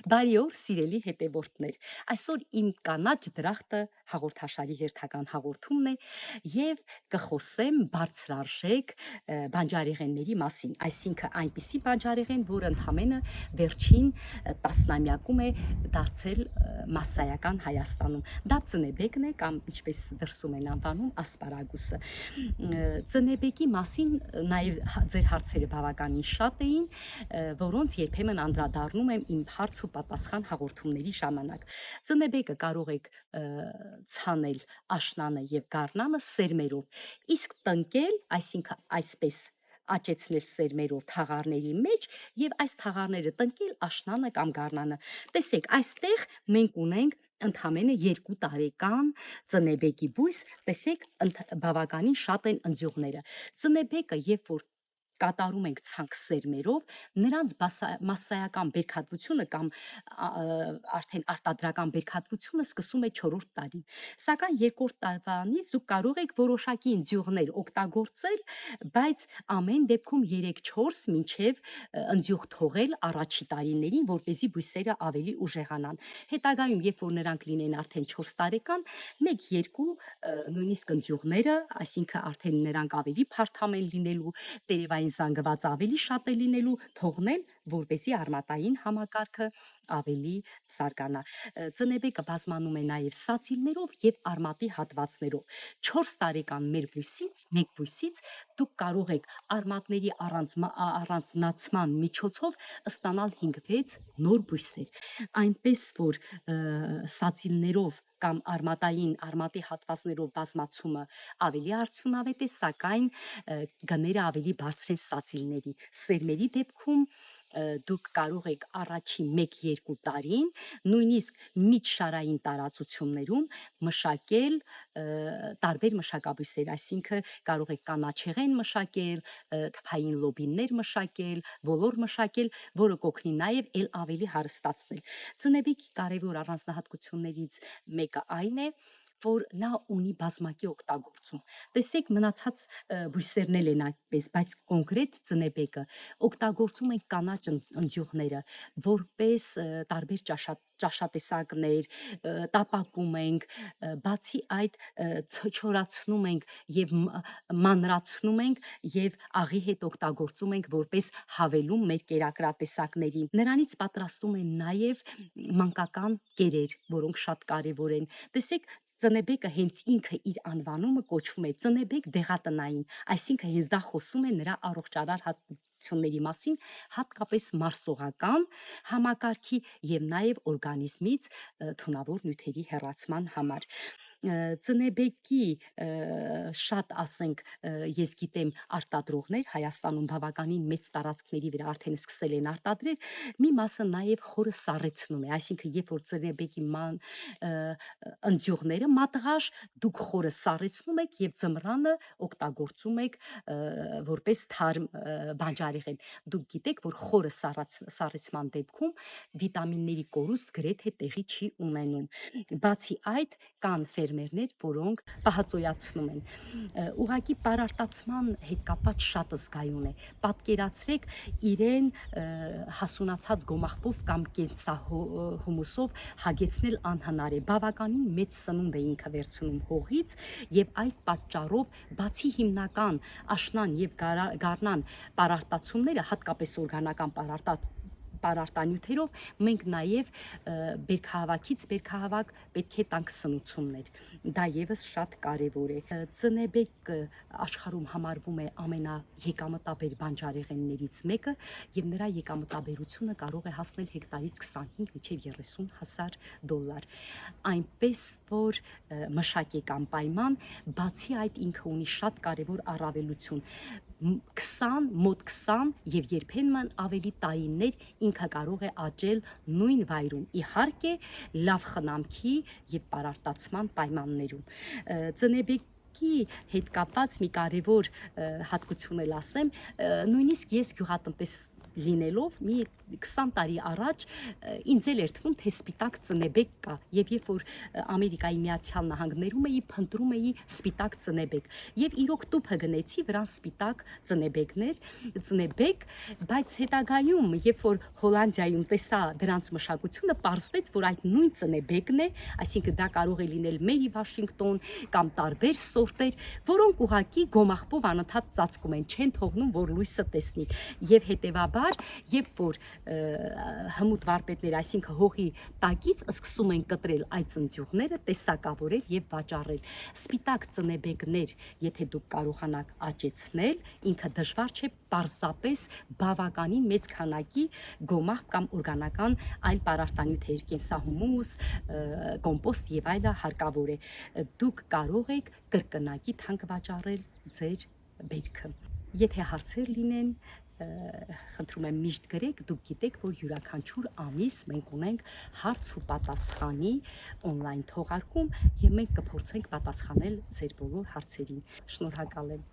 Բարի օր, սիրելի հետևորդներ։ Այսօր իմ կանաչ դրախտը հաղորդաշարի հերթական հաղորդումն է եւ կխոսեմ բարձրարժեք բանջարեղենների մասին, այսինքն այնպիսի բանջարեղեն, որը ընդամենը վերջին տասնամյակում է դարձել մասսայական Հայաստանում։ Դա ծնեբեկն է կամ ինչպես դրսում են անվանում ասպարագուսը։ Ծնեբեկի մասին նաեւ ձեր հարցերը բավականին շատ էին, որոնց երբեմն անդրադառնում եմ իմ հարց ու պատասխան հաղորդումների ժամանակ։ Ծնեբեկը կարող եք ցանել աշնանը եւ գարնանը սերմերով, իսկ տնկել, այսինքն այսպես աճեցնել սերմերով թաղարների մեջ եւ այս թաղարները տնկել աշնանը կամ գարնանը։ Տեսեք, այստեղ մենք ունենք ընդամենը 2 տարեկան ծնեբեկի բույս, տեսեք, բավականին շատ են ընձյուղները։ Ծնեբեկը, երբ որ կատարում ենք ցանք սերմերով, նրանց մասսայական բերքատվությունը կամ արդեն արտադրական բերքատվությունը սկսում է 4-րդ տարին։ Սակայն 2-րդ տարվանից դուք կարող եք որոշակի ընձյուղներ օգտագործել, բայց ամեն դեպքում 3-4 մինչև ընձյուղ թողել առաջի տարիներին, որպեսզի բույսերը ավելի ուժեղանան։ Հետագայում, երբ որ նրանք լինեն արդեն 4 տարեկան, 1-2 նույնիսկ ընձյուղները, այսինքն արդեն նրանք ավելի փարթամ են լինելու, տերևային զանգված ավելի շատ է լինելու, թողնել, որպեսզի արմատային համակարգը ավելի զարգանա։ Ծնեբեկը բազմանում է նաև սացիլներով եւ արմատի հատվածներով։ 4 տարեկան մեկ բույսից դուք կարող եք արմատների առանձնացման միջոցով ստանալ 5-6 նոր բույսեր։ Այնպես որ սացիլներով կամ արմատի հատվածներով բազմացումը ավելի արդյունավետ է, սակայն գները ավելի բարձր են սացիլների։ Սերմերի դեպքում դուք կարող եք առաջին 1-2 տարին նույնիսկ միջշարային տարածություններում մշակել տարբեր մշակաբույսեր, այսինքն կարող եք կանաչեղեն մշակել, թփային լոբիններ մշակել, ոլոր մշակել, որը կօգնի նաև ել ավելի հարստացնել։ Ծնեբեկի կարևոր առանձնահատկություններից մեկը այն է, որ նա ունի բազմակի օգտագործում։ Տեսեք, մնացած բույսերն էլ են այդպես, բայց կոնկրետ ծնեբեկը օգտագործում են կանաչ ընձյուղները որպես տարբեր ճաշատեսակներ, տապակում ենք, բացի այդ չորացնում ենք եւ մանրացնում ենք եւ աղի հետ օգտագործում ենք որպես հավելում մեր կերակրատեսակների։ Նրանից պատրաստում են նաեւ մանկական կերեր, որոնք շատ կարեւոր են։ Տեսեք, ծնեբեկը հենց ինքը իր անվանումը կոչվում է ծնեբեք դեղատնային, այսինքն հենց դա խոսում է նրա առողջարար հատկությունների մասին, հատկապես մարսողական համակարգի եւ նաեւ օրգանիզմից թունավոր նյութերի հեռացման համար։ Ծնեբեկի շատ, ասենք, ես գիտեմ արտադրողներ Հայաստանում բավականին մեծ տարածքների վրա արդեն սկսել են արտադրել, մի մասը նաև խորը սառեցնում է, այսինքն երբ որ ծնեբեկի ընձյուղները մատղաշ, դուք խորը սառեցնում եք եւ ձմռանը օգտագործում եք որպես թարմ բանջարեղեն։ Դուք գիտեք, որ խորը սառեցման դեպքում վիտամինների կորուստ գրեթե տեղի չի ունենում։ Բացի այդ, կան ֆերմերներ, որոնք պահածոյացնում են։ Ուղղակի պարարտացման հետ կապված շատ զգայուն է։ Պատկերացրեք իրեն հասունացած գոմաղբով կամ կենսահումուսով հագեցնել անհնար է։ Բավականին մեծ սնունդ է ինքը վերցնում հողից եւ այդ պատճառով բացի հիմնական աշնան եւ գարնան պարարտացումները, հատկապես օրգանական պարարտանյութերով, մենք նաև բերքահավաքից բերքահավաք պետք է տանք սնուցումներ։ Դա եւս շատ կարեւոր է։ Ծնեբեկը աշխարհում համարվում է ամենաեկամտաբեր բանջարեղեններից մեկը եւ նրա եկամտաբերությունը կարող է հասնել հեկտարից 25 մինչեւ 30,000 դոլար։ Այնպես որ մշակական պայման, բացի այդ ինքը ունի շատ կարեւոր առավելություն։ 20 եւ երբեմն ավելի տարիներ ինքը կարող է աճել նույն վայրում, իհարկե լավ խնամքի եւ պարարտացման պայմաններում։ Ծնեբեկի հետ կապված մի կարևոր հատկություն էլ ասեմ, նույնիսկ ես գյուղատնտես լինելով մի 20 տարի առաջ ինձ էլ էր թվում, թե սպիտակ ծնեբեկ կա, եւ երբ որ Ամերիկայի Միացյալ Նահանգներում էի, փնտրում էի սպիտակ ծնեբեկ, եւ իրոք տուփը գնեցի, վրան սպիտակ ծնեբեկ, բայց հետագայում, երբ որ Հոլանդիայում տեսա դրանց մշակությունը, պարզվեց, որ այդ նույն ծնեբեկն է, այսինքն դա կարող է լինել Մերի Վաշինգտոն կամ տարբեր սորտեր, որոնք ուղղակի գոմաղբով անընդհատ ծածկում են, չեն թողնում, որ լույսը տեսնի, եւ հետեւաբար, երբ որ հմուտ վարպետներ, այսինքն հողի տակից սկսում են կտրել այդ ծնծյուղները, տեսակավորել եւ վաճառել։ Սպիտակ ծնեբեկներ, եթե դուք կարողանաք աճեցնել, ինքը դժվար չէ, պարզապես բավականին մեծ քանակի գոմաղ կամ օրգանական այլ պարարտանյութեր, կենսահումուս, կոմպոստ եւ այլը հարկավոր է։ Դուք կարող եք կրկնակի թանկ վաճառել ձեր բերքը։ Եթե հարցեր լինեն, խնդրում եմ միշտ գրեք, դուք գիտեք, որ յուրաքանչյուր ամիս մենք ունենք հարց ու պատասխանի on-line թողարկում եւ մենք կփորձենք պատասխանել ձեր բոլոր հարցերին։ Շնորհակալ եմ։